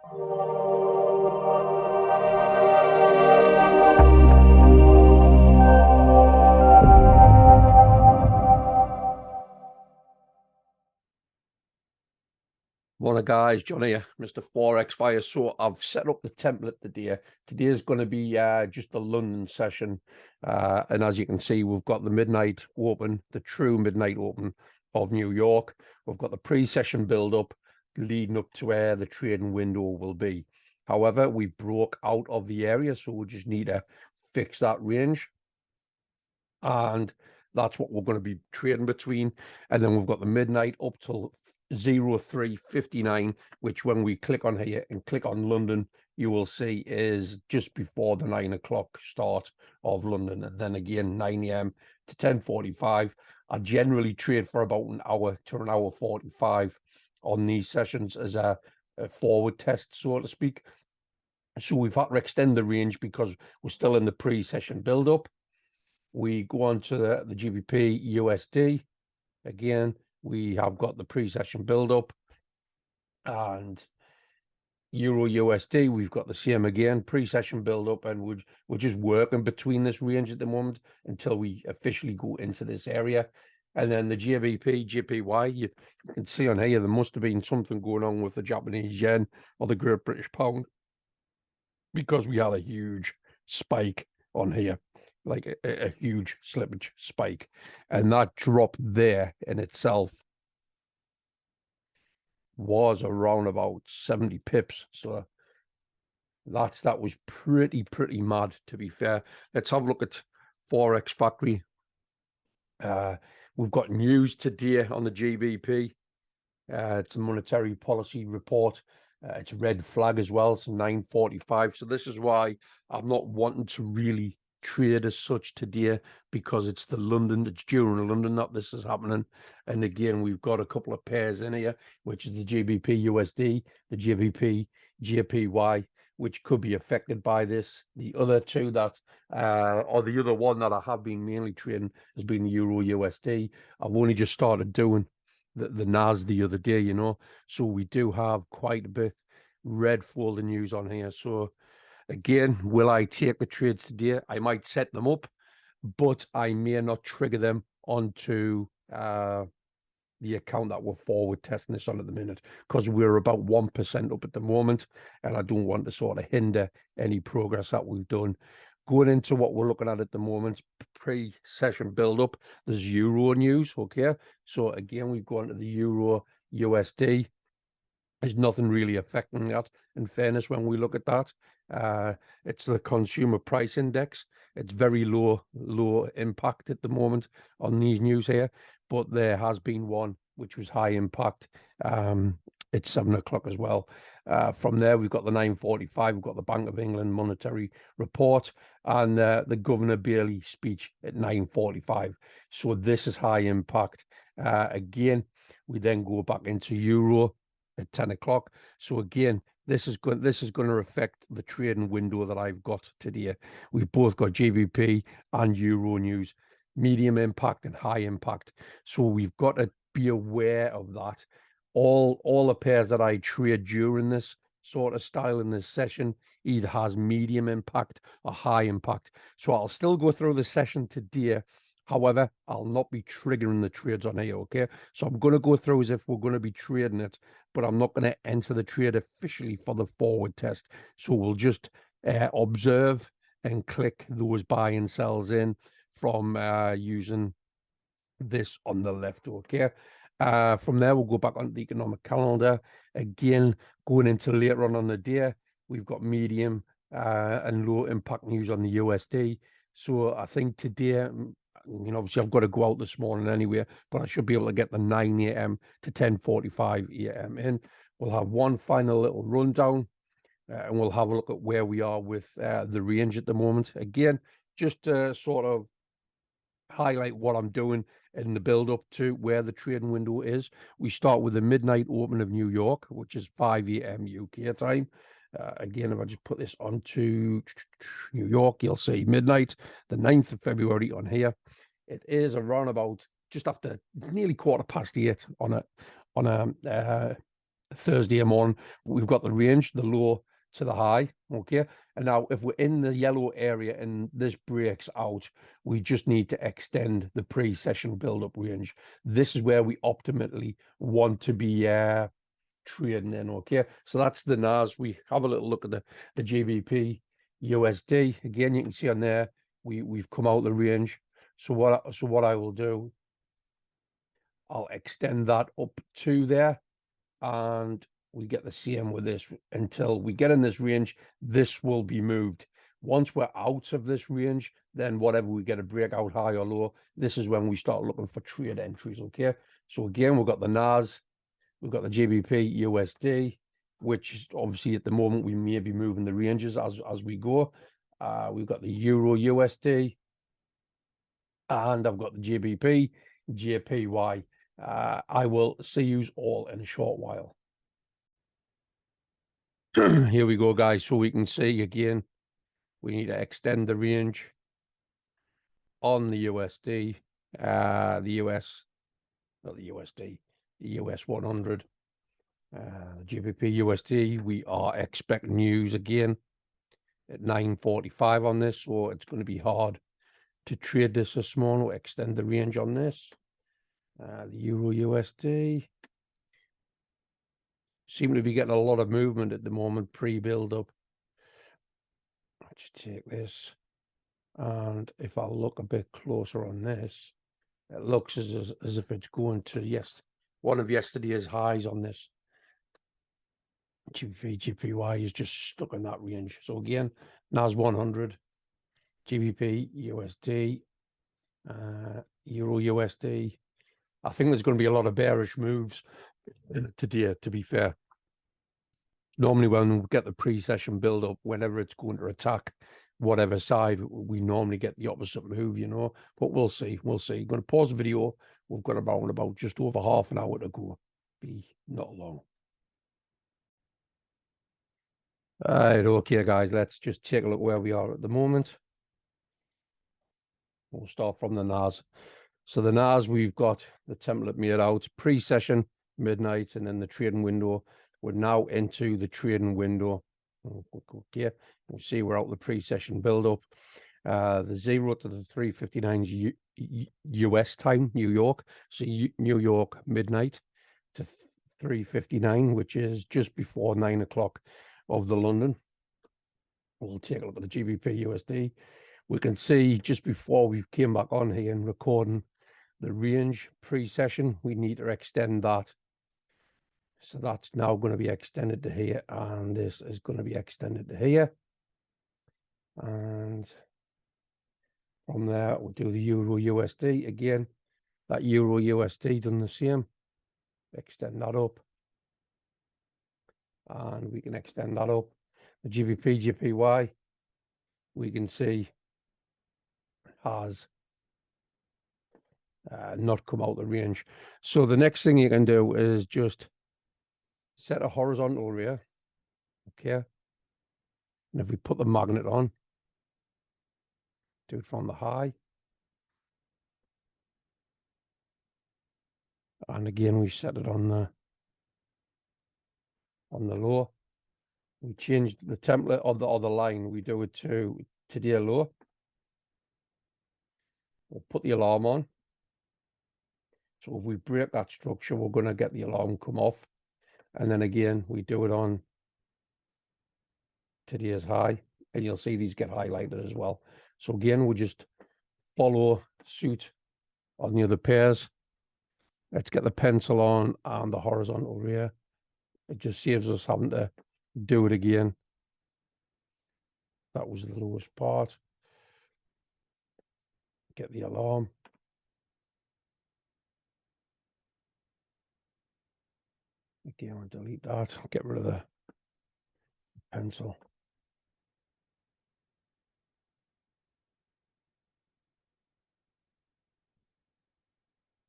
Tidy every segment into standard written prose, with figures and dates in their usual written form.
Morning guys, John here, Mr. Forexfire. So I've set up the template today. Today is going to be just a London session. And as you can see, we've got the midnight open, the true midnight open of New York. We've got the pre-session build-up leading up to where the trading window will be. However, we broke out of the area, so we just need to fix that range. And that's what we're going to be trading between. And then we've got the midnight up till 03:59, which when we click on here and click on London, you will see is just before the 9 o'clock start of London. And then again, 9 a.m. to 10:45. I generally trade for about an hour to an hour 45 on these sessions as a forward test, so to speak. So we've had to extend the range because we're still in the pre-session build-up. We go on to the GBP USD. Again, we have got the pre-session build-up, and Euro USD, we've got the same again, pre-session build-up, and we're just working between this range at the moment until we officially go into this area. And then the GBP, JPY, you can see on here, there must have been something going on with the Japanese yen or the Great British pound, because we had a huge spike on here, like a huge slippage spike, and that drop there in itself was around about 70 pips. So that was pretty mad, to be fair. Let's have a look at Forex Factory. We've got news today on the GBP. It's a monetary policy report. It's red flag as well. It's 9:45. So this is why I'm not wanting to really trade as such today, because it's during London that this is happening. And again, we've got a couple of pairs in here, which is the GBP USD, the GBP JPY, which could be affected by this. The other two that or the other one that I have been mainly trading has been the Euro USD. I've only just started doing the NAS the other day, you know, so we do have quite a bit red folder news on here. So again, will I take the trades today? I might set them up, but I may not trigger them onto the account that we're forward testing this on at the minute, because we're about 1% up at the moment, and I don't want to sort of hinder any progress that we've done. Going into what we're looking at the moment, pre-session build-up, there's Euro news, okay? So again, we've gone to the Euro USD. There's nothing really affecting that, in fairness, when we look at that. It's the consumer price index. It's very low impact at the moment on these news here, but there has been one which was high impact. It's 7 o'clock as well. From there, we've got the 9:45. We've got the Bank of England monetary report and the Governor Bailey speech at 9:45. So this is high impact. Again, we then go back into Euro at 10 o'clock. So again, this is going to affect the trading window that I've got today. We've both got GBP and Euro news, medium impact and high impact. So we've got to be aware of that. All the pairs that I trade during this sort of style in this session either has medium impact or high impact. So I'll still go through the session today. However, I'll not be triggering the trades on here, okay? So I'm going to go through as if we're going to be trading it, but I'm not going to enter the trade officially for the forward test. So we'll just observe and click those buy and sells in from using this on the left, okay? From there, we'll go back onto the economic calendar. Again, going into later on the day, we've got medium and low impact news on the USD. So I think today, you know, obviously I've got to go out this morning anyway, but I should be able to get the 9 a.m. to 10:45 a.m. in. We'll have one final little rundown, and we'll have a look at where we are with the range at the moment. Again, just to sort of highlight what I'm doing in the build up to where the trading window is. We start with the midnight open of New York, which is 5 a.m. UK time. Again, if I just put this onto New York, you'll see midnight, the 9th of February on here. It is around about just after nearly 8:15 on a Thursday morning. We've got the range, the low to the high. Okay. And now if we're in the yellow area and this breaks out, we just need to extend the pre-session build-up range. This is where we optimally want to be trading in. Okay. So that's the NAS. We have a little look at the GBP USD. Again, you can see on there, we've come out the range. So what I will do, I'll extend that up to there, and we get the same with this until we get in this range. This will be moved. Once we're out of this range, then whatever we get a breakout high or low, this is when we start looking for trade entries. Okay. So again, we've got the NAS, we've got the GBP USD, which is obviously at the moment we may be moving the ranges as we go. We've got the Euro USD, and I've got the GBP JPY. I will see you all in a short while. Here we go, guys. So we can see again, we need to extend the range on the USD, the US, not the USD, the US 100, the GBP USD. We are expecting news again at 9:45 on this, so it's going to be hard to trade this morning. We'll extend the range on this. The Euro USD seem to be getting a lot of movement at the moment, pre-build up. Let's take this, and if I look a bit closer on this, it looks as if it's going to one of yesterday's highs on this. GPY is just stuck in that range. So again, NAS 100, GBP USD, Euro USD. I think there's going to be a lot of bearish moves today, to be fair. Normally when we get the pre-session build up, whenever it's going to attack whatever side, we normally get the opposite move, you know, but we'll see. I'm going to pause the video. We've got about just over half an hour to go. Be not long. All right, okay, guys, let's just take a look where we are at the moment. We'll start from the NAS. So the NAS, we've got the template made out, pre-session, midnight, and then the trading window. We're now into the trading window. Okay, we'll see we're out the pre-session build-up. The 0 to the 3:59 US time, New York. So New York midnight to 3:59, which is just before 9 o'clock of the London. We'll take a look at the GBP USD. We can see just before we came back on here and recording the range pre-session, we need to extend that. So that's now going to be extended to here, and this is going to be extended to here. And from there, we'll do the Euro USD again. That Euro USD done the same. Extend that up. And we can extend that up. The GBP JPY, we can see has not come out the range. So the next thing you can do is just set a horizontal array. Okay. And if we put the magnet on, do it from the high. And again, we set it on the low. We changed the template or the line. We do it to today low. We'll put the alarm on. So if we break that structure, we're going to get the alarm come off. And then again, we do it on today's high, and you'll see these get highlighted as well. So again, we'll just follow suit on the other pairs. Let's get the pencil on and the horizontal array. It just saves us having to do it again. That was the lowest part. Get the alarm. Again, I'll delete that. Get rid of the pencil.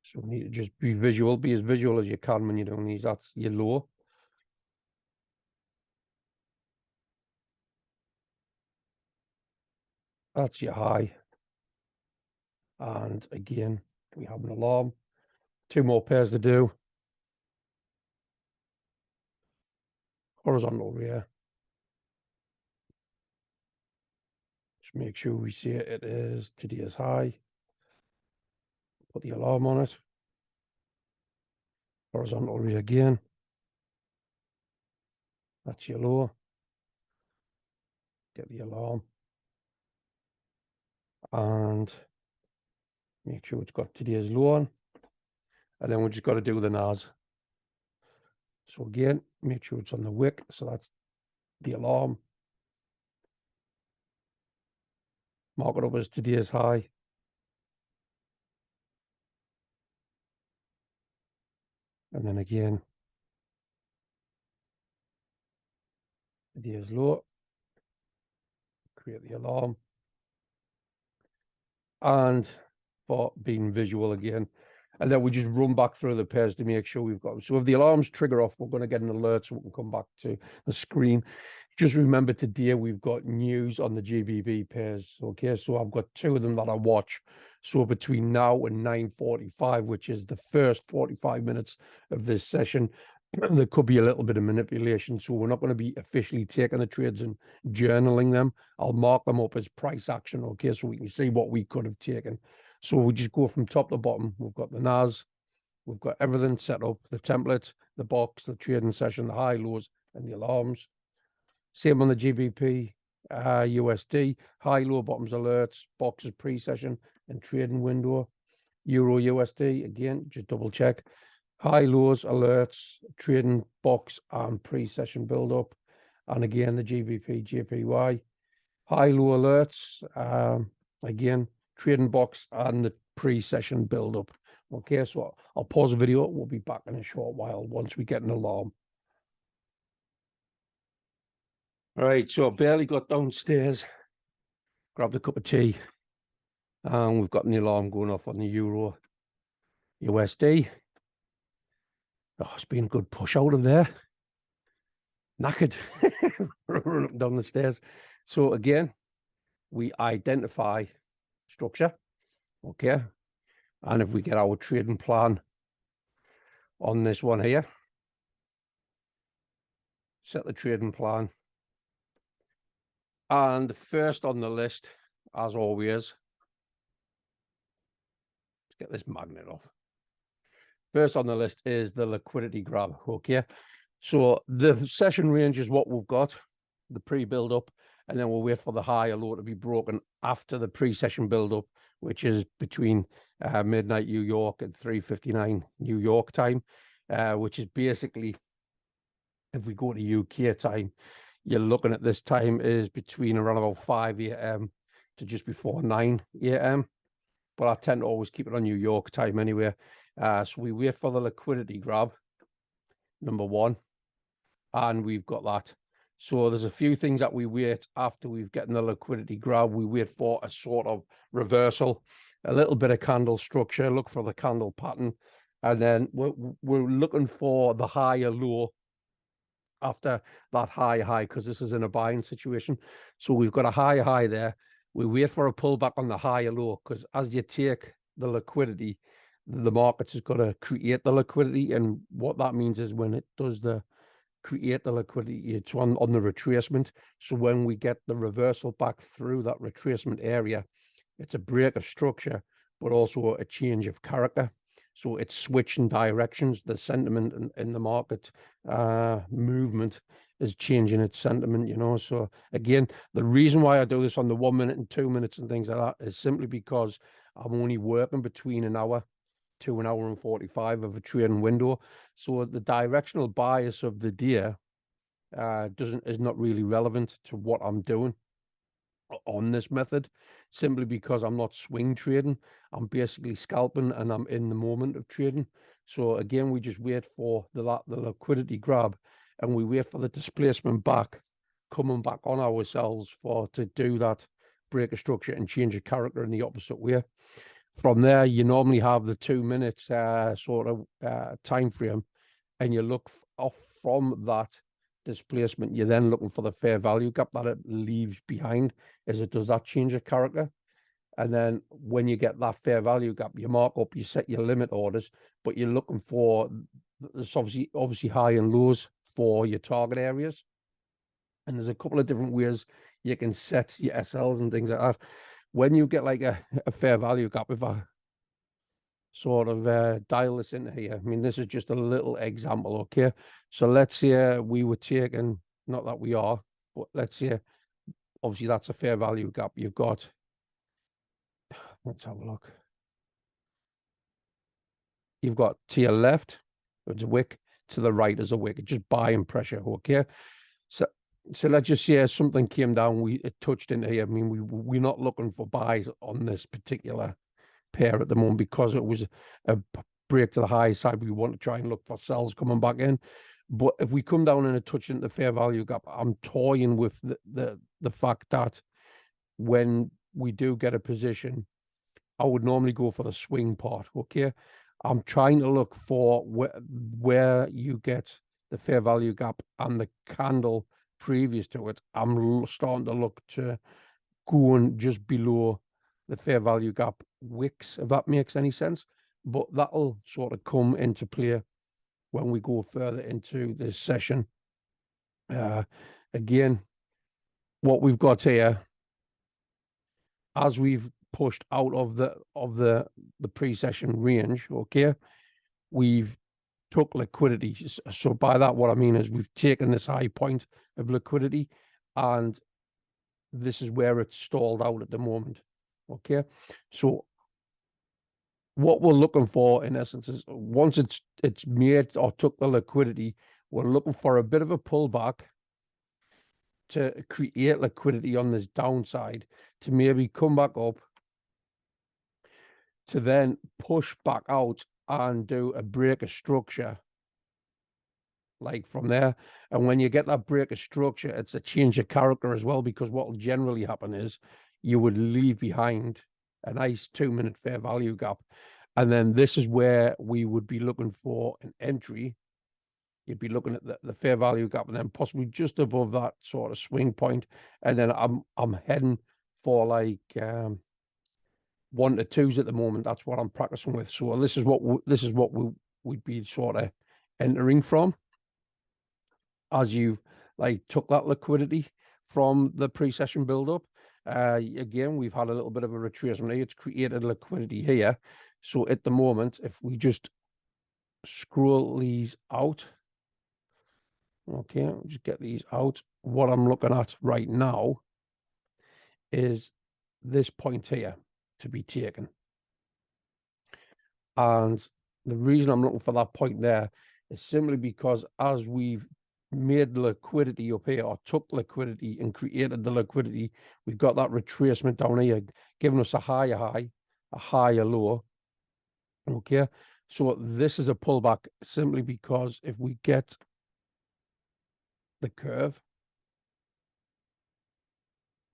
So we need to just be visual. Be as visual as you can when you're doing these. That's your low. That's your high. And again, we have an alarm. 2 more pairs to do. horizontal rear. Just make sure we see it is today's high. Put the alarm on it. Horizontal rear again. That's your low. Get the alarm. And make sure it's got today's low on. And then we just got to do the NAS. So again, make sure it's on the wick. So that's the alarm. Mark it up as today's high. And then again, today's low. Create the alarm. And for being visual again. And then we just run back through the pairs to make sure we've got them. So if the alarms trigger off, we're going to get an alert so we can come back to the screen. Just remember today we've got news on the GBP pairs. Okay, so I've got two of them that I watch. So between now and 9:45, which is the first 45 minutes of this session, there could be a little bit of manipulation. So we're not going to be officially taking the trades and journaling them. I'll mark them up as price action, okay, so we can see what we could have taken. So we just go from top to bottom. We've got the NAS, we've got everything set up, the template, the box, the trading session, the high lows, and the alarms. Same on the GBP, USD, high low bottoms alerts, boxes pre-session and trading window. Euro USD, again, just double check. High lows, alerts, trading box and pre-session build up. And again, the GBP, JPY. High low alerts, again, trading box and the pre-session build up. Okay, so I'll pause the video. We'll be back in a short while once we get an alarm. All right, so I barely got downstairs, grabbed a cup of tea, and we've got an alarm going off on the Euro USD. Oh, it's been a good push out of there. Knackered, running up and down the stairs. So again, we identify structure, okay? And if we get our trading plan on this one here, set the trading plan. And the first on the list, as always, let's get this magnet off. First on the list is the liquidity grab, okay? So the session range is what we've got, the pre-build up, and then we'll wait for the higher low to be broken after the pre-session build up, which is between midnight New York and 3:59 New York time, which is basically, if we go to UK time, you're looking at this time is between around about 5 a.m. to just before 9 a.m. But I tend to always keep it on New York time anyway. So we wait for the liquidity grab, number one, and we've got that. So there's a few things that we wait after we've gotten the liquidity grab. We wait for a sort of reversal, a little bit of candle structure, look for the candle pattern, and then we're looking for the higher low after that high, because this is in a buying situation. So we've got a high there. We wait for a pullback on the higher low, because as you take the liquidity, the market has got to create the liquidity. And what that means is when it does create the liquidity, it's on the retracement. So when we get the reversal back through that retracement area, it's a break of structure, but also a change of character. So it's switching directions. The sentiment in the market movement is changing its sentiment, you know. So again, the reason why I do this on the 1 minute and 2 minutes and things like that is simply because I'm only working between an hour to an hour and 45 of a trading window. So the directional bias of the day is not really relevant to what I'm doing on this method, simply because I'm not swing trading. I'm basically scalping and I'm in the moment of trading. So again, we just wait for the liquidity grab, and we wait for the displacement back, coming back on ourselves to do that break of structure and change of character in the opposite way. From there, you normally have the 2 minutes sort of time frame, and you look off from that displacement. You're then looking for the fair value gap that it leaves behind as it does that change of character. And then when you get that fair value gap, you mark up, you set your limit orders, but you're looking for, there's obviously high and lows for your target areas. And there's a couple of different ways you can set your SLs and things like that. When you get like a fair value gap, if I sort of dial this into here, I mean, this is just a little example, okay? So let's say we were taking, not that we are, but let's say, obviously that's a fair value gap. You've got, let's have a look. You've got to your left, it's a wick, to the right is a wick. It's just buying pressure, okay? So let's just say something came down, it touched into here. I mean, we're not looking for buys on this particular pair at the moment because it was a break to the high side. We want to try and look for sells coming back in. But if we come down and a touch into the fair value gap, I'm toying with the fact that when we do get a position, I would normally go for the swing part, okay? I'm trying to look for where you get the fair value gap and the candle previous to it. I'm starting to look to going just below the fair value gap wicks, if that makes any sense. But that'll sort of come into play when we go further into this session. Again, what we've got here, as we've pushed out of the pre-session range, okay, we've took liquidity. So by that, what I mean is we've taken this high point of liquidity, and this is where it's stalled out at the moment. Okay, so what we're looking for in essence is once it's made or took the liquidity, we're looking for a bit of a pullback to create liquidity on this downside to maybe come back up to then push back out and do a break of structure like from there. And when you get that break of structure, it's a change of character as well, because what will generally happen is you would leave behind a nice 2-minute fair value gap, and then this is where we would be looking for an entry. You'd be looking at the fair value gap and then possibly just above that sort of swing point, and then I'm heading for like 1 to 2s at the moment. That's what I'm practicing with. So this is what we'd be sort of entering from as you like took that liquidity from the pre-session build-up. Again, we've had a little bit of a retracement here. It's created liquidity here. So at the moment, if we just scroll these out, okay, just get these out. What I'm looking at right now is this point here to be taken. And the reason I'm looking for that point there is simply because as we've made liquidity up here, or took liquidity and created the liquidity, we've got that retracement down here, giving us a higher high, a higher low. Okay, so this is a pullback simply because if we get the curve,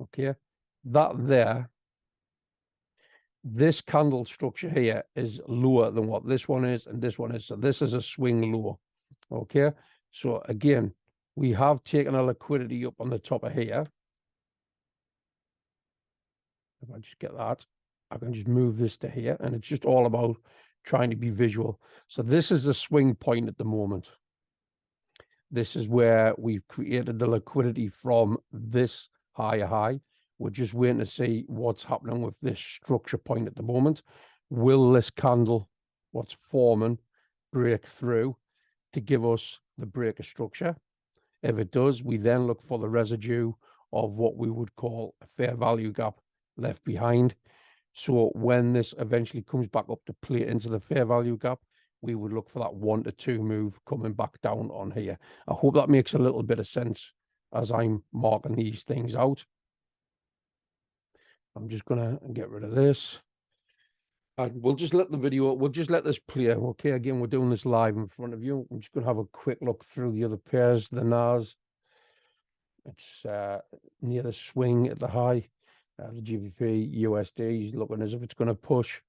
okay, that there, this candle structure here is lower than what this one is and this one is. So this is a swing low. Okay, so again, we have taken a liquidity up on the top of here. If I just get that, I can just move this to here, and it's just all about trying to be visual. So this is the swing point at the moment. This is where we've created the liquidity from this higher high. We're just waiting to see what's happening with this structure point at the moment. Will this candle, what's forming, break through to give us the break of structure? If it does, we then look for the residue of what we would call a fair value gap left behind. So when this eventually comes back up to play into the fair value gap, we would look for that 1 to 2 move coming back down on here. I hope that makes a little bit of sense as I'm marking these things out. I'm just going to get rid of this. And we'll just let this play. Okay, again, we're doing this live in front of you. I'm just going to have a quick look through the other pairs. The NAS, it's near the swing at the high. The GBP USD is looking as if it's going to push.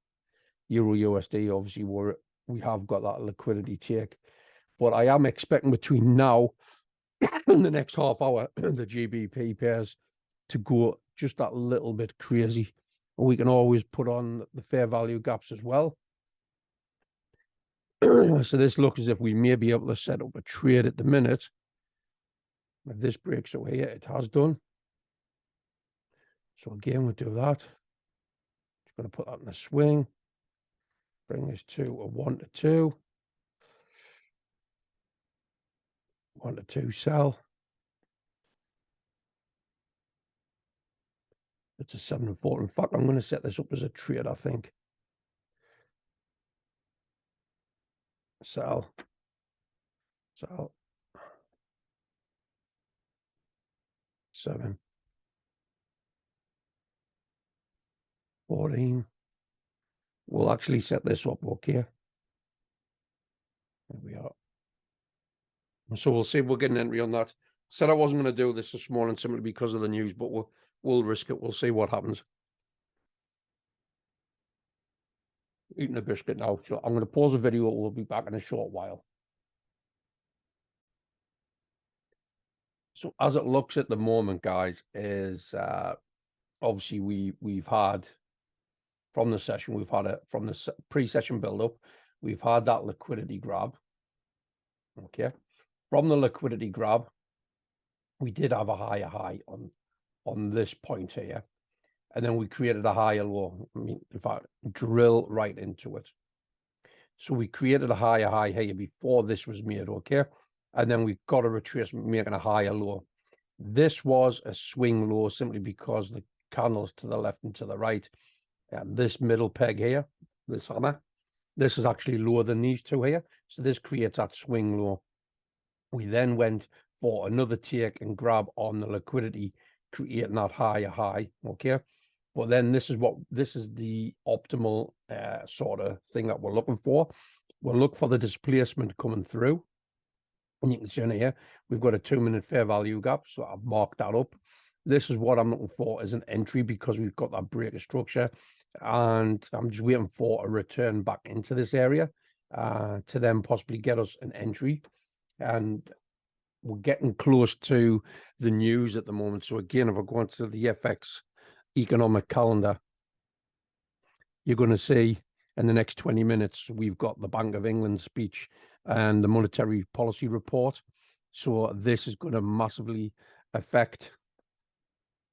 Euro USD, obviously, we have got that liquidity take. But I am expecting between now and the next half hour, the GBP pairs to go just that little bit crazy. We can always put on the fair value gaps as well. So this looks as if we may be able to set up a trade at the minute If this breaks away, it has done. So again, we'll do that. Just going to put that in a swing. Bring this to a 1 to 2. 1 to 2 sell. It's a 7 and 4. In fact, I'm going to set this up as a trade, I think. Sell. Sell. 7. 14. We'll actually set this up, okay? There we are. So we'll see if we'll get an entry on that. Said I wasn't going to do this morning simply because of the news, but we'll risk it. We'll see what happens. Eating a biscuit now. So I'm going to pause the video. We'll be back in a short while. So as it looks at the moment, guys, is obviously we've had from the session, we've had it from the pre-session build-up, we've had that liquidity grab. Okay. From the liquidity grab, we did have a higher high on this point here. And then we created a higher low. I mean, in fact, drill right into it. So we created a higher high here before this was made, okay? And then we got a retracement making a higher low. This was a swing low simply because the candles to the left and to the right. And this middle peg here, this hammer, this is actually lower than these two here. So this creates that swing low. We then went for another take and grab on the liquidity, creating that higher high, okay? But then this is the optimal sort of thing that we're looking for. We'll look for the displacement coming through. And you can see in here, we've got a 2-minute fair value gap. So I've marked that up. This is what I'm looking for as an entry because we've got that breaker structure. And I'm just waiting for a return back into this area to then possibly get us an entry. And we're getting close to the news at the moment. So again, if I go into the FX economic calendar, you're going to see in the next 20 minutes, we've got the Bank of England speech and the monetary policy report. So this is going to massively affect,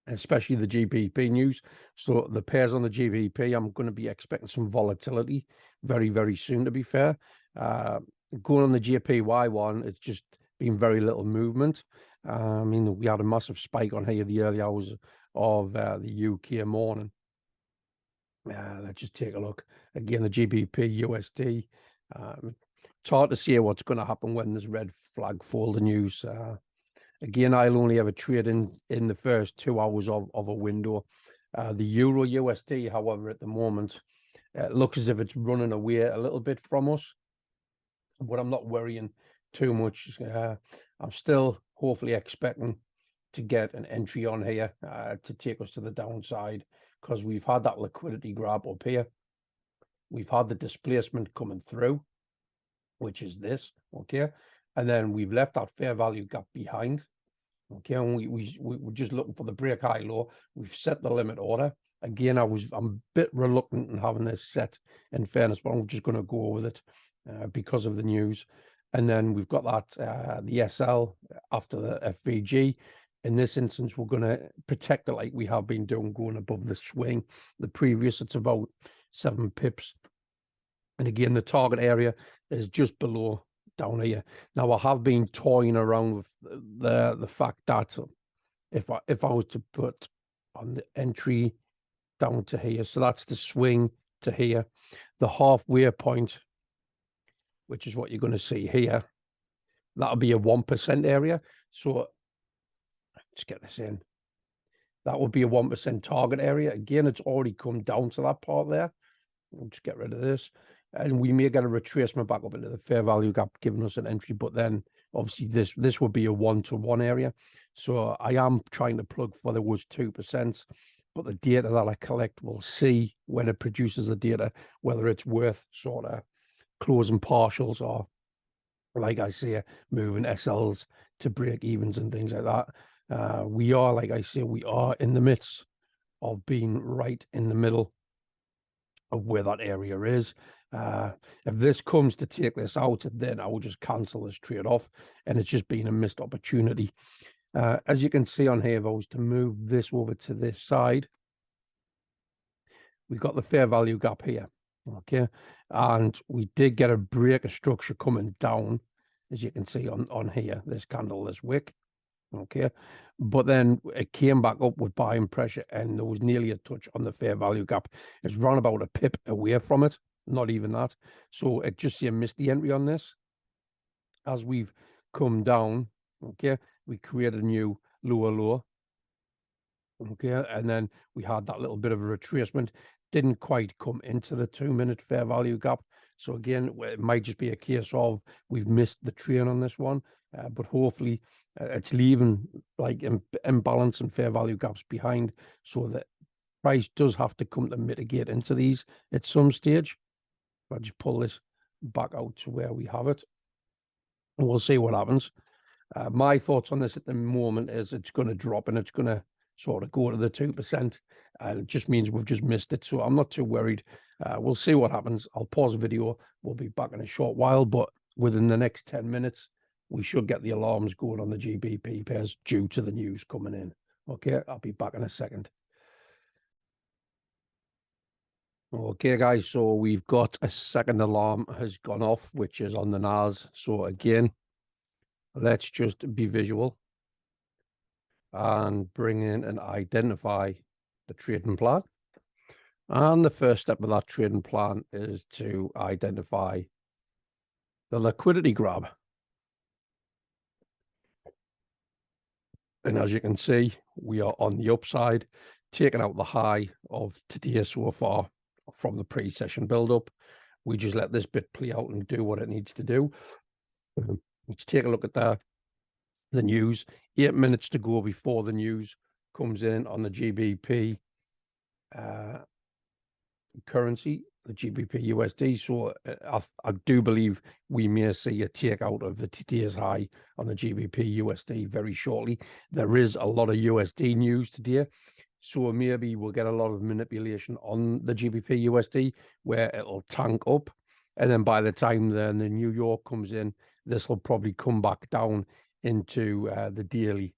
especially the GBP news. So the pairs on the GBP, I'm going to be expecting some volatility very, very soon, to be fair. Going on the JPY one, it's just been very little movement. I mean, we had a massive spike on here the early hours of the UK morning. Let's just take a look. Again, the GBP, USD. It's hard to see what's going to happen when there's red flag folder news. Again, I'll only ever trade in the first 2 hours of a window. The Euro USD, however, at the moment, it looks as if it's running away a little bit from us. But I'm not worrying too much. I'm still hopefully expecting to get an entry on here to take us to the downside because we've had that liquidity grab up here. We've had the displacement coming through, which is this, okay? And then we've left that fair value gap behind, okay? And we're just looking for the break high low. We've set the limit order. Again, I'm a bit reluctant in having this set, in fairness, but I'm just going to go with it because of the news. And then we've got that the SL after the FVG. In this instance, we're going to protect it like we have been doing, going above the swing. The previous, it's about 7 pips. And again, the target area is just below down here. Now, I have been toying around with the fact that if I was to put on the entry down to here, so that's the swing to here, the halfway point, which is what you're going to see here, that'll be a 1% area. So let's get this in. That would be a 1% target area. Again, it's already come down to that part there. We'll just get rid of this. And we may get a retracement back up into the fair value gap, giving us an entry. But then, obviously, this would be a 1-to-1 area. So I am trying to plug for there was 2%. But the data that I collect will see when it produces the data, whether it's worth sort of closing partials or, like I say, moving SLs to break evens and things like that. We are, like I say, we are in the midst of being right in the middle of where that area is. If this comes to take this out, then I will just cancel this trade off, and it's just been a missed opportunity. As you can see on here, if I was to move this over to this side, we've got the fair value gap here, okay? And we did get a break of structure coming down, as you can see on here, this candle, this wick, okay? But then it came back up with buying pressure, and there was nearly a touch on the fair value gap. It's run about a pip away from it, not even that. So it just missed the entry on this. As we've come down, okay, we created a new lower low, okay, and then we had that little bit of a retracement. Didn't quite come into the 2-minute fair value gap. So again, it might just be a case of we've missed the train on this one, but hopefully it's leaving like imbalance and fair value gaps behind, so that price does have to come to mitigate into these at some stage. I'll just pull this back out to where we have it, and we'll see what happens. My thoughts on this at the moment is it's going to drop, and it's going to sort of go to the 2%, and it just means we've just missed it. So I'm not too worried. We'll see what happens. I'll pause the video. We'll be back in a short while, but within the next 10 minutes, we should get the alarms going on the GBP pairs due to the news coming in. Okay, I'll be back in a second. Okay, guys, so we've got a second alarm has gone off, which is on the NAS. So again, let's just be visual and bring in and identify the trading plan. And the first step of that trading plan is to identify the liquidity grab. And as you can see, we are on the upside, taking out the high of today so far from the pre-session build-up. We just let this bit play out and do what it needs to do. Let's take a look at the news. 8 minutes to go before the news comes in on the GBP currency, the GBP USD. So I do believe we may see a takeout of the today's high on the GBP USD very shortly. There is a lot of USD news today, so maybe we'll get a lot of manipulation on the GBP USD where it'll tank up, and then by the time then the New York comes in, this will probably come back down into the daily,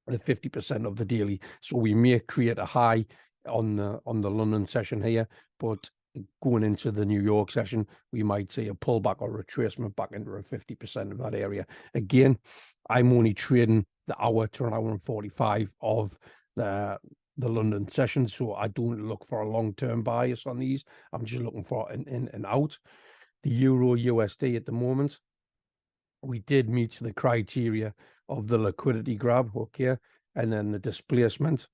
the 50% of the daily. So we may create a high on the London session here, but going into the New York session, we might see a pullback or retracement back into a 50% of that area. Again, I'm only trading the hour to an hour and 45 of the London session, so I don't look for a long-term bias on these. I'm just looking for an in and out. The Euro USD at the moment, we did meet the criteria of the liquidity grab, okay, and then the displacement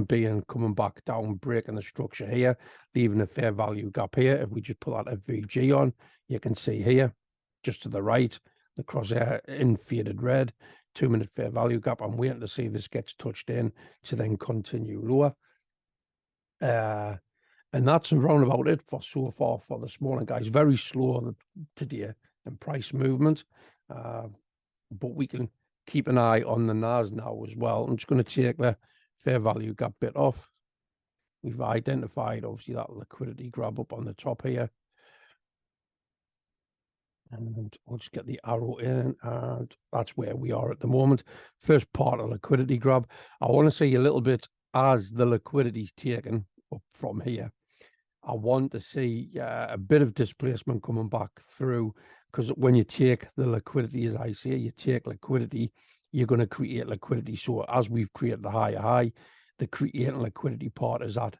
being coming back down, breaking the structure here, leaving a fair value gap here. If we just put that FVG on, you can see here, just to the right, the crosshair in faded red, 2-minute fair value gap. I'm waiting to see if this gets touched in to then continue lower. And that's around about it for so far for this morning, guys. Very slow today in price movement, but we can keep an eye on the NAS now as well. I'm just going to take the fair value gap bit off. We've identified obviously that liquidity grab up on the top here, and we'll just get the arrow in, and that's where we are at the moment. First part of liquidity grab. I want to see a little bit as the liquidity's taken up from here. I want to see a bit of displacement coming back through, because when you take the liquidity, as I say, you take liquidity, you're going to create liquidity. So as we've created the higher high, the creating liquidity part is at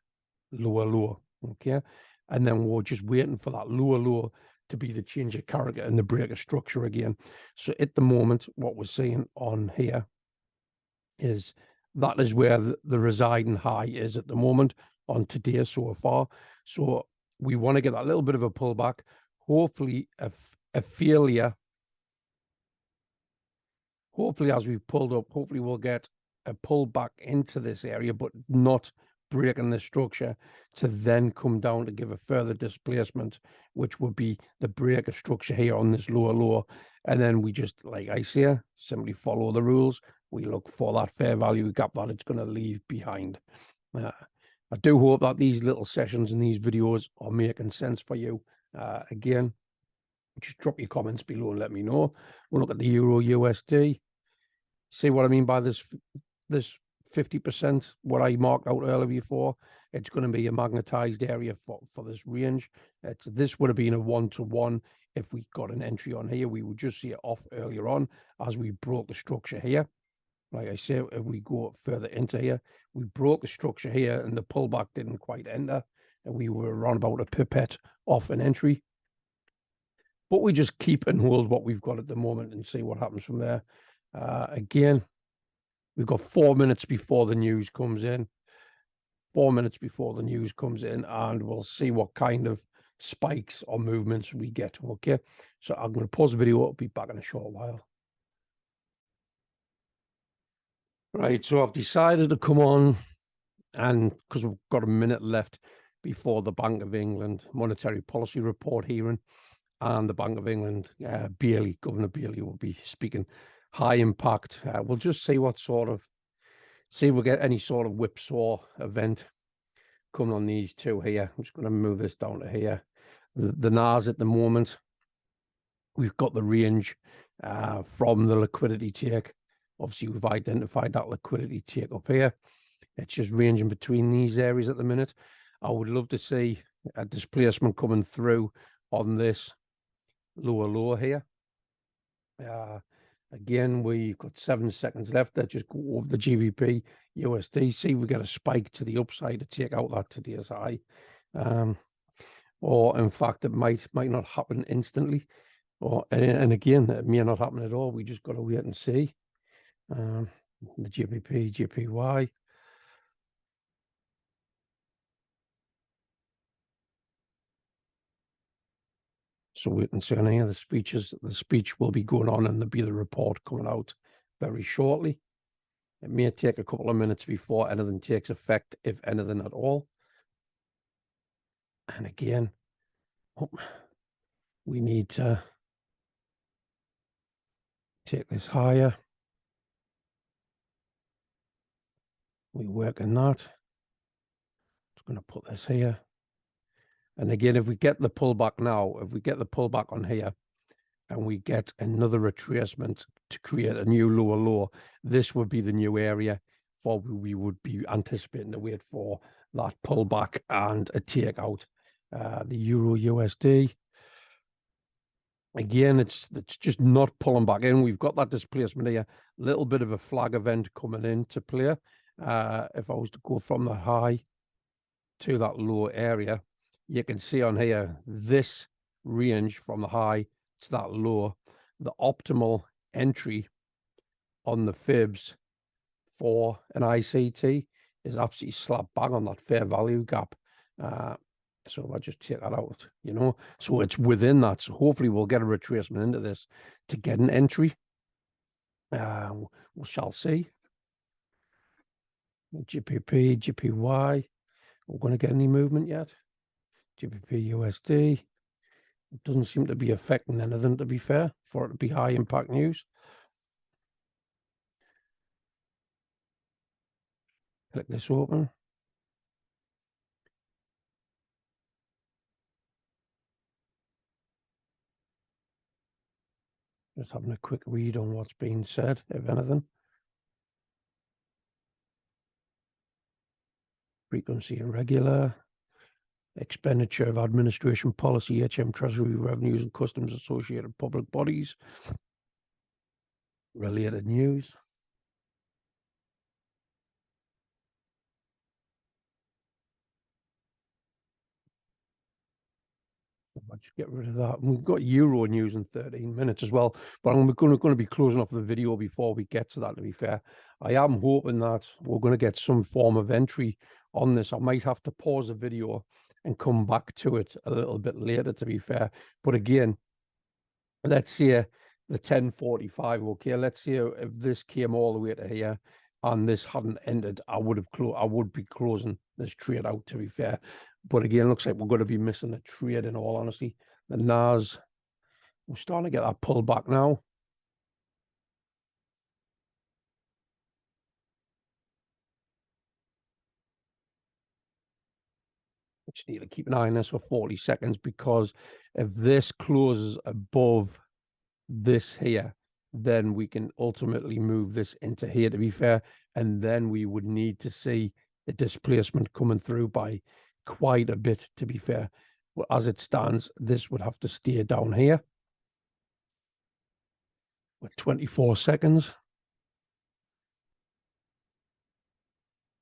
lower low, okay? And then we're just waiting for that lower low to be the change of character and the break of structure again. So at the moment, what we're seeing on here is that is where the residing high is at the moment on today so far. So we want to get a little bit of a pullback, hopefully a failure. Hopefully, as we've pulled up, hopefully we'll get a pullback into this area, but not breaking the structure to then come down to give a further displacement, which would be the break of structure here on this lower low. And then we just, like I say, simply follow the rules. We look for that fair value gap that it's going to leave behind. I do hope that these little sessions and these videos are making sense for you. Again, just drop your comments below and let me know. We'll look at the Euro USD. See what I mean by this 50%, what I marked out earlier before? It's going to be a magnetized area for this range. This would have been a 1-to-1. If we got an entry on here, we would just see it off earlier on as we broke the structure here. Like I say, if we go further into here, we broke the structure here and the pullback didn't quite enter. And we were around about a pipette off an entry. But we just keep and hold what we've got at the moment and see what happens from there. Again, we've got 4 minutes before the news comes in. 4 minutes before the news comes in, and we'll see what kind of spikes or movements we get. Okay, so I'm going to pause the video. I'll be back in a short while. Right, so I've decided to come on, and because we've got a minute left before the Bank of England monetary policy report hearing, and the Bank of England, Governor Bailey will be speaking high impact. We'll just see what sort of, see if we get any sort of whipsaw event coming on these two here. I'm just going to move this down to here. The NAS at the moment, we've got the range from the liquidity take. Obviously, we've identified that liquidity take up here. It's just ranging between these areas at the minute. I would love to see a displacement coming through on this lower low here. Again, we've got 7 seconds left. Let's just go over the GBP USD. See, we get a spike to the upside to take out that today's high. Or in fact, it might not happen instantly. And again, it may not happen at all. We just got to wait and see. The GBP, GPY. So we can see on any of the speeches. The speech will be going on, and there'll be the report coming out very shortly. It may take a couple of minutes before anything takes effect, if anything at all. And again, we need to take this higher. We work on that. Just going to put this here. And again, if we get the pullback now, if we get the pullback on here, and we get another retracement to create a new lower low, this would be the new area for we would be anticipating to wait for that pullback and a takeout. The Euro USD. Again, it's just not pulling back in. We've got that displacement here. A little bit of a flag event coming into play. If I was to go from the high to that low area, you can see on here, this range from the high to that low, the optimal entry on the fibs for an ICT is absolutely slap bang on that fair value gap. So if I just take that out, you know, so it's within that. So hopefully we'll get a retracement into this to get an entry. We shall see. GBP, GPY, we're going to get any movement yet. GBP, USD. It doesn't seem to be affecting anything, to be fair, for it to be high impact news. Click this open. Just having a quick read on what's being said, if anything. Frequency irregular. Expenditure of administration policy, HM Treasury revenues and customs associated public bodies. Related news. I'll just get rid of that. And we've got Euro news in 13 minutes as well, but I'm going to be closing off the video before we get to that, to be fair. I am hoping that we're going to get some form of entry on this. I might have to pause the video and come back to it a little bit later, to be fair. But again, let's see the 1045. Okay, let's see if this came all the way to here and this hadn't ended, I would be closing this trade out, to be fair. But again, looks like we're going to be missing a trade, in all honesty. The NAS, we're starting to get that pull back now. Just need to keep an eye on this for 40 seconds, because if this closes above this here, then we can ultimately move this into here, to be fair. And then we would need to see the displacement coming through by quite a bit, to be fair. Well, as it stands, this would have to stay down here with 24 seconds.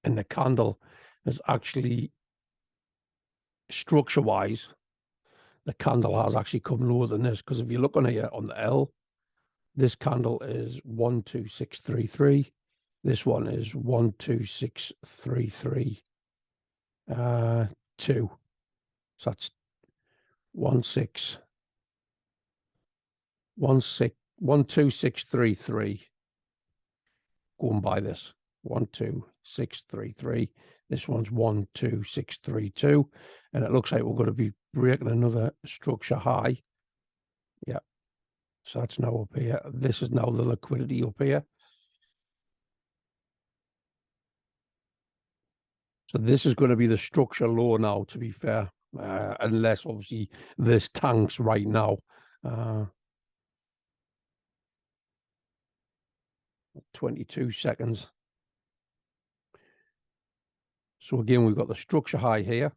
And the candle is actually, structure-wise, the candle has actually come lower than this, because if you look on here on the L, this candle is 12633. This one is 12633. 2. So that's 12633. Going by this 12633. This one's 12632, and it looks like we're going to be breaking another structure high. Yeah. So that's now up here. This is now the liquidity up here. So this is going to be the structure low now, to be fair, unless obviously this tanks right now. 22 seconds. So again, we've got the structure high here.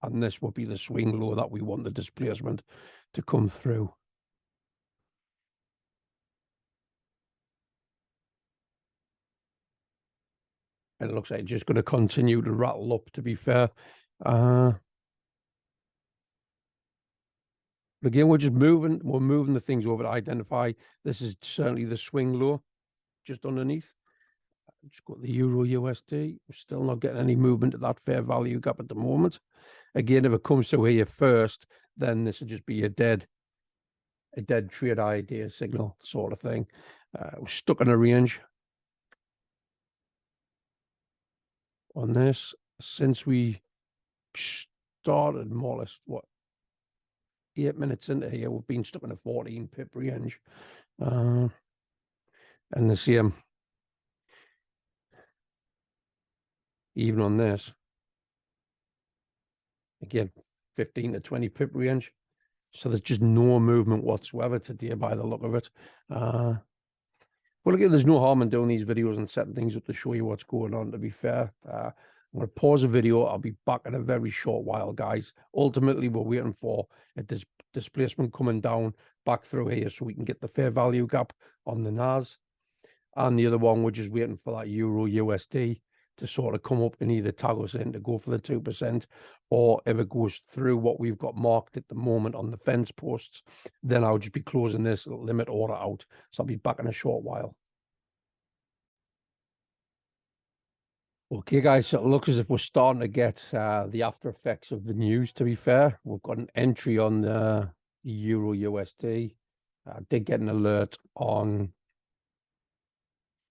And this will be the swing low that we want the displacement to come through. And it looks like it's just going to continue to rattle up, to be fair. But again, we're moving the things over to identify. This is certainly the swing low just underneath. Just got the Euro USD. We're still not getting any movement at that fair value gap at the moment. Again, if it comes to here first, then this will just be a dead trade idea signal sort of thing. We're stuck in a range on this since we started, more or less, what, 8 minutes into here, we've been stuck in a 14 pip range. And the same even on this, again, 15 to 20 pip range. So there's just no movement whatsoever today by the look of it. Well, again, there's no harm in doing these videos and setting things up to show you what's going on, to be fair. I'm going to pause the video. I'll be back in a very short while, guys. Ultimately, we're waiting for this displacement coming down back through here so we can get the fair value gap on the NAS. And the other one, we're just waiting for that Euro USD to sort of come up and either tag us in to go for the 2%, or if it goes through what we've got marked at the moment on the fence posts, then I'll just be closing this limit order out. So I'll be back in a short while. Okay, guys, so it looks as if we're starting to get the after effects of the news, to be fair. We've got an entry on the Euro USD. I did get an alert on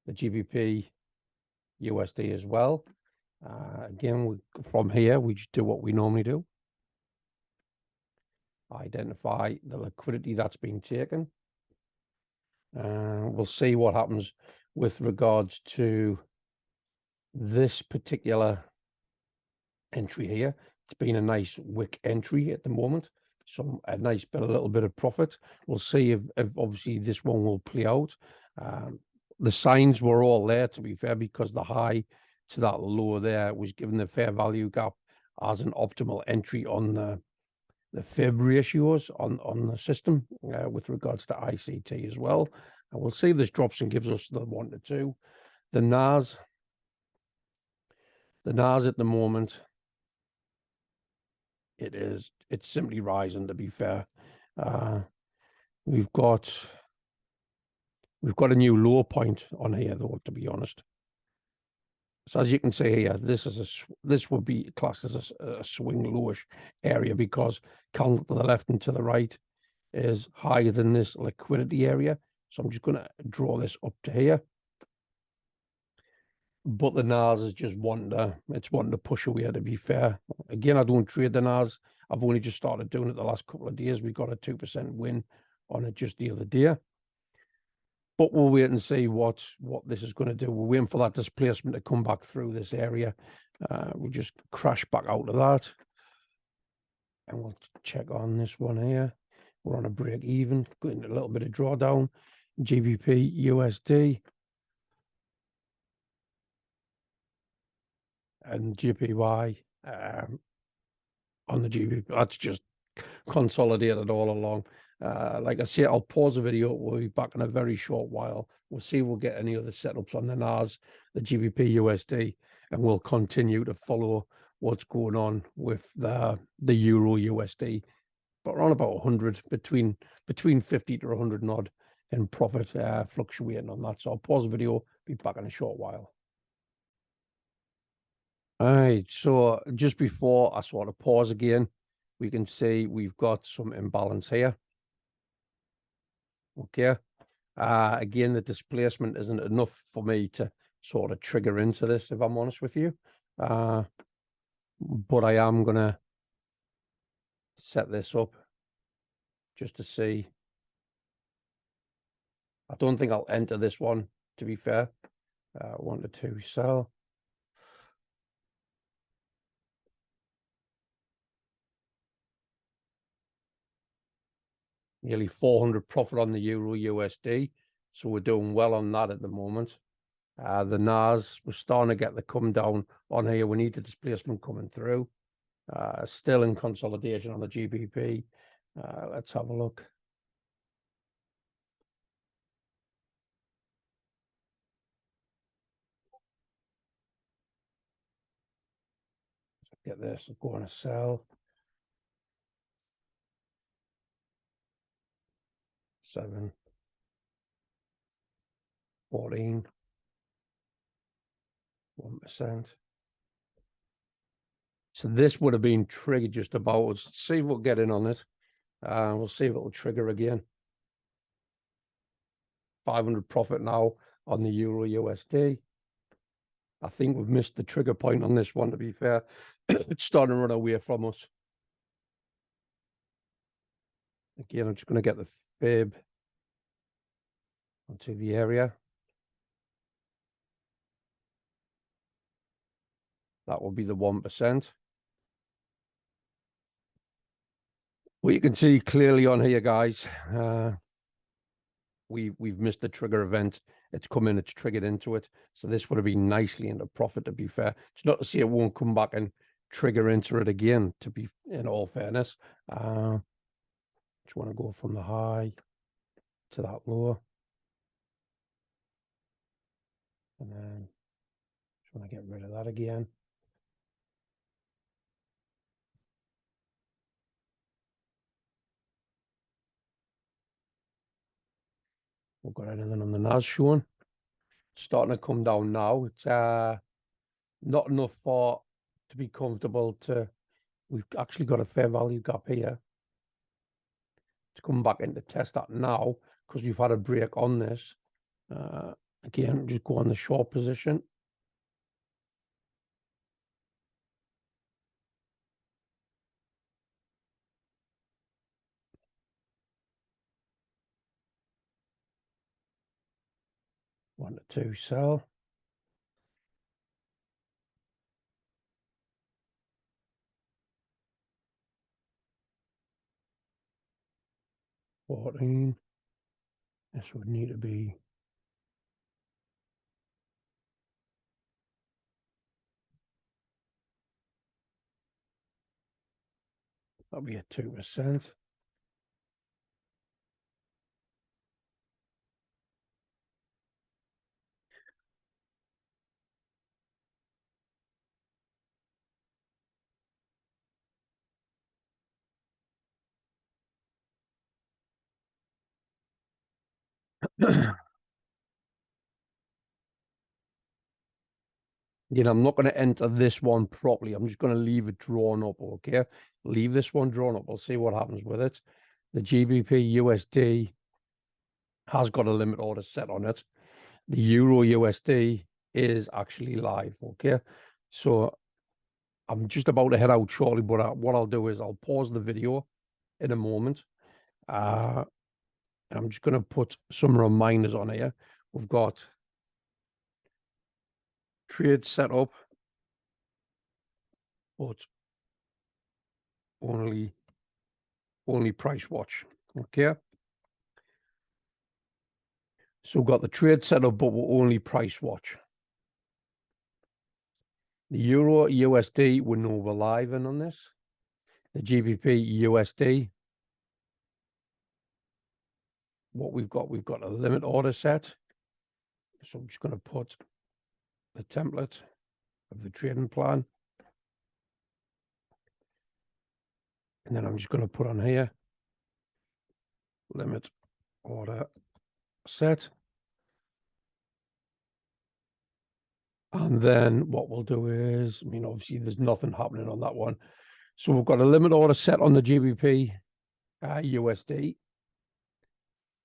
the GBP USD as well. Again, from here, we just do what we normally do. Identify the liquidity that's been taken. We'll see what happens with regards to this particular entry here. It's been a nice wick entry at the moment. So a nice bit, a little bit of profit. We'll see if obviously this one will play out. The signs were all there, to be fair, because the high to that low there was given the fair value gap as an optimal entry on the fib ratios on the system with regards to ICT as well. And we'll see if this drops and gives us the 1 to 2. The NAS at the moment, it's simply rising, to be fair. We've got a new low point on here, though, to be honest. So as you can see here, this would be classed as a swing lowish area, because candle to the left and to the right is higher than this liquidity area. So I'm just going to draw this up to here. But the NAS is just wanting to push away, to be fair. Again, I don't trade the NAS. I've only just started doing it the last couple of days. We got a 2% win on it just the other day. But we'll wait and see what this is going to do. We're waiting for that displacement to come back through this area. We just crash back out of that. And we'll check on this one here. We're on a break even, getting a little bit of drawdown. GBP USD and GPY on the GBP. That's just consolidated all along. Like I say, I'll pause the video. We'll be back in a very short while. We'll see if we'll get any other setups on the NAS, the GBP USD, and we'll continue to follow what's going on with the Euro USD. But we're on about 100, between 50 to 100 and odd in profit, fluctuating on that. So I'll pause the video, be back in a short while. All right, so just before I sort of pause again, we can see we've got some imbalance here. Okay. Again, the displacement isn't enough for me to sort of trigger into this, if I'm honest with you. But I am going to set this up just to see. I don't think I'll enter this one, to be fair. 1 to 2 sell. Nearly 400 profit on the Euro USD. So we're doing well on that at the moment. The NAS, we're starting to get the come down on here. We need the displacement coming through. Still in consolidation on the GBP. Let's have a look. Get this, go on a sell. 7, 14, 1%. So this would have been triggered just about. Let's see if we'll get in on it. We'll see if it'll trigger again. 500 profit now on the Euro USD. I think we've missed the trigger point on this one, to be fair. It's starting to run away from us. Again, I'm just going to get the fib onto the area. That will be the 1%. Well, you can see clearly on here, guys, we've missed the trigger event. It's come in, it's triggered into it. So this would have been nicely into profit, to be fair. It's not to say it won't come back and trigger into it again, to be in all fairness. Just want to go from the high to that lower. And then just want to get rid of that again. We've got anything on the NAS showing. It's starting to come down now. It's not enough to be comfortable to. We've actually got a fair value gap here to come back in to test that now, because we've had a break on this. Again, just go on the short position. One to two sell. $14. This would need to be that'll be a 2%. I'm not going to enter this one properly. I'm just going to leave it drawn up, okay? Leave this one drawn up. We'll see what happens with it. The GBP USD has got a limit order set on it. The Euro USD is actually live, okay? So I'm just about to head out shortly, but what I'll do is I'll pause the video in a moment. And I'm just going to put some reminders on here. We've got trade set up, but only price watch. Okay. So we've got the trade set up, but we'll only price watch. The Euro USD, we know we're live in on this. The GBP USD, what we've got a limit order set. So I'm just going to put the template of the trading plan. And then I'm just going to put on here, limit order set. And then what we'll do is, I mean, obviously there's nothing happening on that one. So we've got a limit order set on the GBP USD.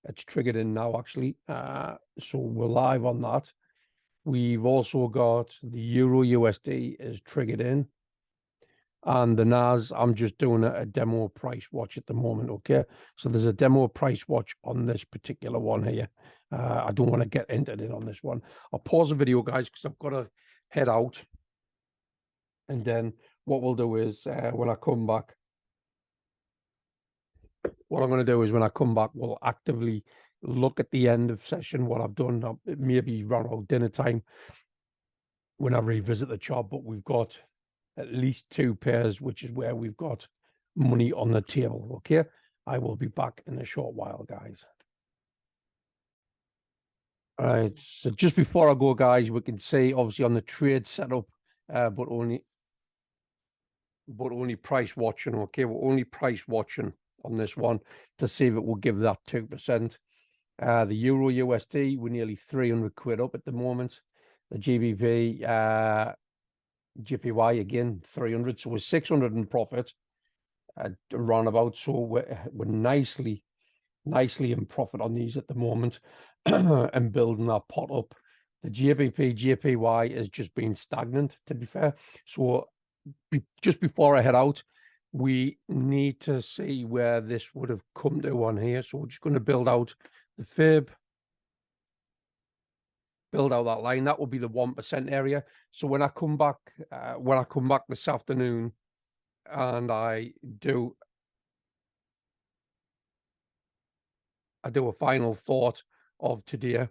It's triggered in now, actually. So we're live on that. We've also got the Euro USD is triggered in. And the NAS, I'm just doing a demo price watch at the moment, okay? So there's a demo price watch on this particular one here. I don't want to get entered in on this one. I'll pause the video, guys, because I've got to head out. And then what we'll do is when I come back, what I'm going to do is when I come back, we'll actively look at the end of session, what I've done, maybe around about dinner time when I revisit the chart, but we've got at least 2 pairs, which is where we've got money on the table. Okay, I will be back in a short while, guys. All right, so just before I go, guys, we can see obviously on the trade setup, but only price watching. Okay, we're only price watching on this one to see if it will give that 2%. The Euro USD, we're nearly 300 quid up at the moment. The GBP JPY again 300, so we're 600 in profit around about. So we're nicely in profit on these at the moment and building that pot up. The GBP JPY has just been stagnant, to be fair. So just before I head out, we need to see where this would have come to on here. So we're just going to build out the fib, build out that line. That will be the 1% area. So when I come back this afternoon and I do a final thought of today,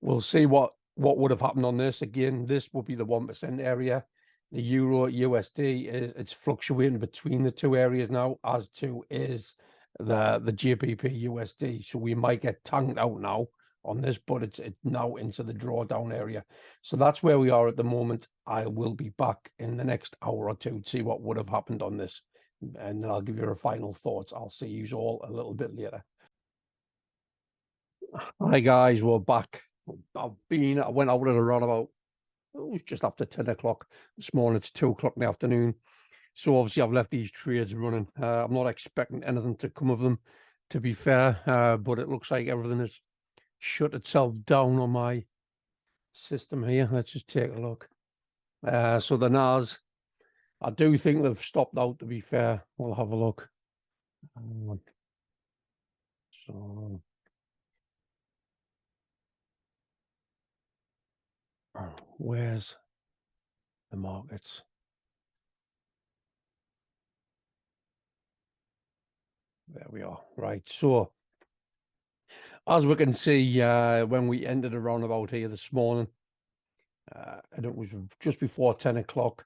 we'll see what would have happened on this. Again, this will be the 1% area. The Euro USD it's fluctuating between the 2 areas now, as to is the GBP USD. So we might get tanked out now on this, but it's now into the drawdown area. So that's where we are at the moment. I will be back in the next hour or two to see what would have happened on this, and then I'll give you a final thoughts. I'll see you all a little bit later. Hi guys, we're back. I went out at around about, it was just after 10 o'clock this morning. It's 2 o'clock in the afternoon. So obviously I've left these trades running. I'm not expecting anything to come of them, to be fair, but it looks like everything has shut itself down on my system here. Let's just take a look. So the NAS, I do think they've stopped out, to be fair. We'll have a look. So where's the markets? There we are. Right. So as we can see, when we entered around about here this morning, and it was just before 10 o'clock.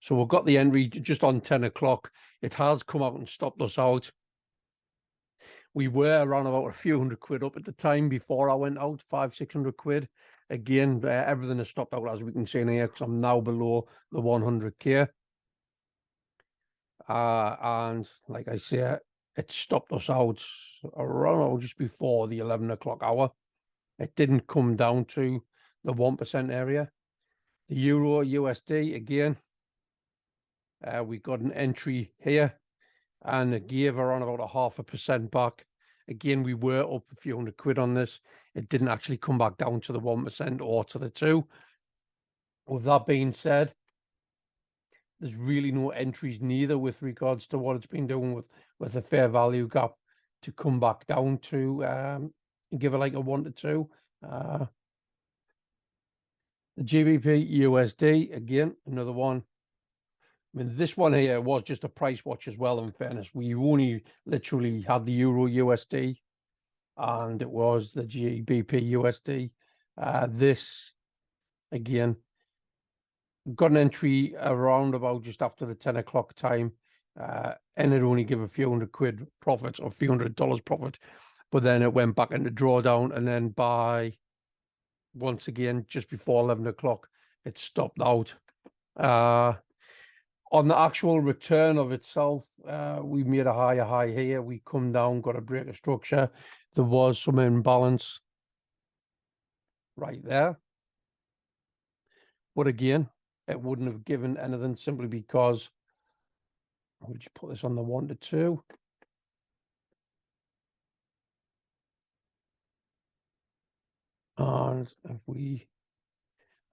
So we've got the entry just on 10 o'clock. It has come out and stopped us out. We were around about a few hundred quid up at the time before I went out, 500-600 quid. Again, everything has stopped out, as we can see in here, because I'm now below the 100k. And like I say, it stopped us out around just before the 11 o'clock hour. It didn't come down to the 1% area. The Euro USD, again, we got an entry here, and it gave around about 0.5% back. Again, we were up a few hundred quid on this. It didn't actually come back down to the 1% or to the 2%. With that being said, there's really no entries neither with regards to what it's been doing with the fair value gap to come back down to give it like a 1 to 2. The GBP USD, again, another one. mean, this one here was just a price watch as well, in fairness. We only literally had the Euro USD and it was the GBP USD. This, again, got an entry around about just after the 10 o'clock time, and it only gave a few £100 profit or a few $100 profit. But then it went back into drawdown, and then by, once again, just before 11 o'clock, it stopped out. On the actual return of itself, we made a higher high here. We come down, got a break of structure. There was some imbalance right there. But again, it wouldn't have given anything simply because, we'll just put this on the 1 to 2. And if we,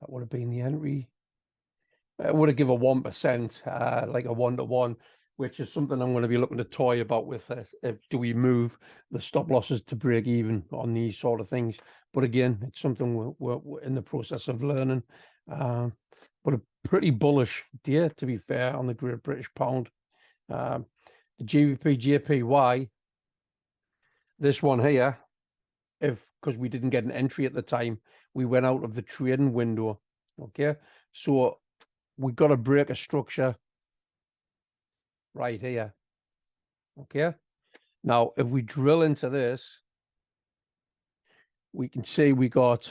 that would have been the entry. It would have given a 1%, like a 1 to 1, which is something I'm going to be looking to toy about with. If do we move the stop losses to break even on these sort of things? But again, it's something we're in the process of learning. But a pretty bullish day, to be fair, on the Great British Pound. The GBP JPY, this one here, because we didn't get an entry at the time, we went out of the trading window. Okay, so we got to break a structure right here. Okay, now if we drill into this, we can see we got,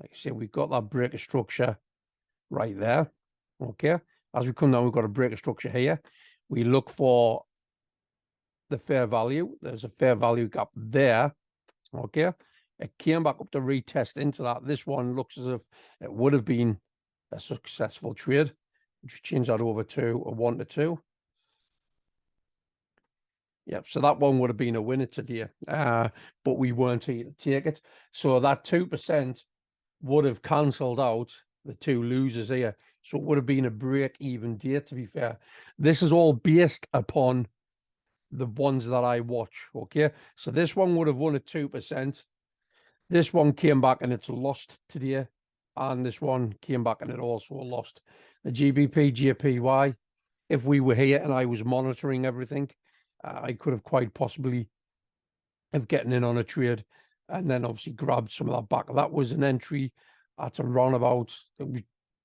like I say, we've got that break of structure right there. Okay, as we come down, we've got a break of structure here. We look for the fair value. There's a fair value gap there. Okay, it came back up to retest into that. This one looks as if it would have been a successful trade. Just change that over to a 1 to 2. Yep, so that one would have been a winner today, but we weren't here to take it. So that 2% would have cancelled out the two losers here. So it would have been a break-even day, to be fair. This is all based upon the ones that I watch, okay? So this one would have won at 2%. This one came back and it's lost today. And this one came back and it also lost. The GBP JPY, if we were here and I was monitoring everything, I could have quite possibly have getting in on a trade and then obviously grabbed some of that back. That was an entry at around about, it was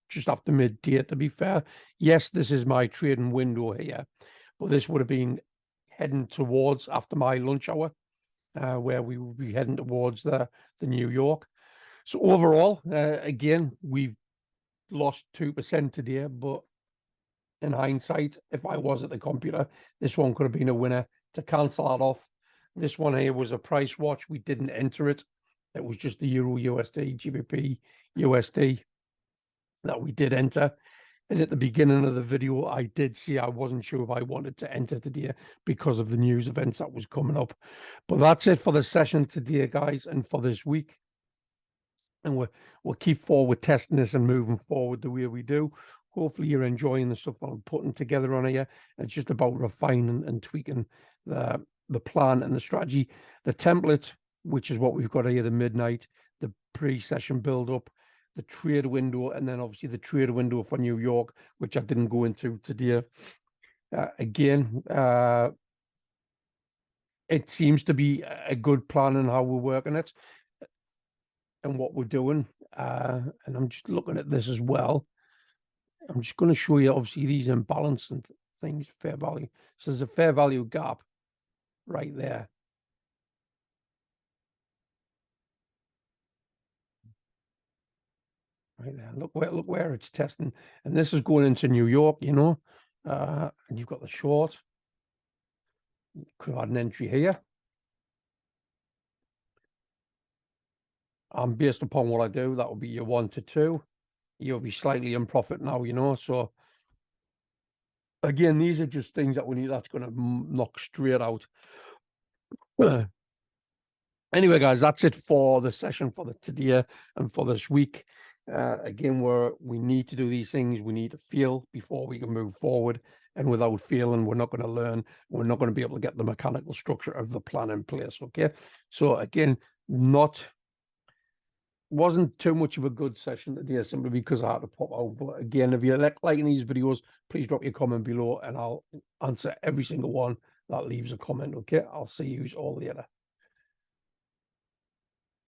just after midday, to be fair. Yes, this is my trading window here, but this would have been heading towards after my lunch hour, where we will be heading towards the New York. So overall, again, we've lost 2% today, but in hindsight, if I was at the computer, this one could have been a winner. To cancel that off, this one here was a price watch. We didn't enter it. It was just the Euro USD, GBP USD that we did enter. And at the beginning of the video, I did see I wasn't sure if I wanted to enter today because of the news events that was coming up. But that's it for the session today, guys, and for this week. And we'll keep forward testing this and moving forward the way we do. Hopefully you're enjoying the stuff that I'm putting together on here. It's just about refining and tweaking the plan and the strategy. The template, which is what we've got here, the midnight, the pre-session build-up, the trade window, and then obviously the trade window for New York, which I didn't go into today. Again, it seems to be a good plan in how we're working it and what we're doing. And I'm just looking at this as well. I'm just going to show you, obviously, these imbalance and things, fair value. So there's a fair value gap right there. Right there. Look where it's testing. And this is going into New York, you know. And you've got the short. You could have had an entry here. And based upon what I do, that will be your 1 to 2. You'll be slightly in profit now, you know. So again, these are just things that we need, that's going to knock straight out. Anyway, guys, that's it for the session for today and for this week. Again, we need to do these things. We need to feel before we can move forward. And without feeling, we're not going to learn. We're not going to be able to get the mechanical structure of the plan in place. Okay. So again, wasn't too much of a good session today, simply because I had to pop out. But again, if you like liking these videos, please drop your comment below and I'll answer every single one that leaves a comment. Okay, I'll see you all later.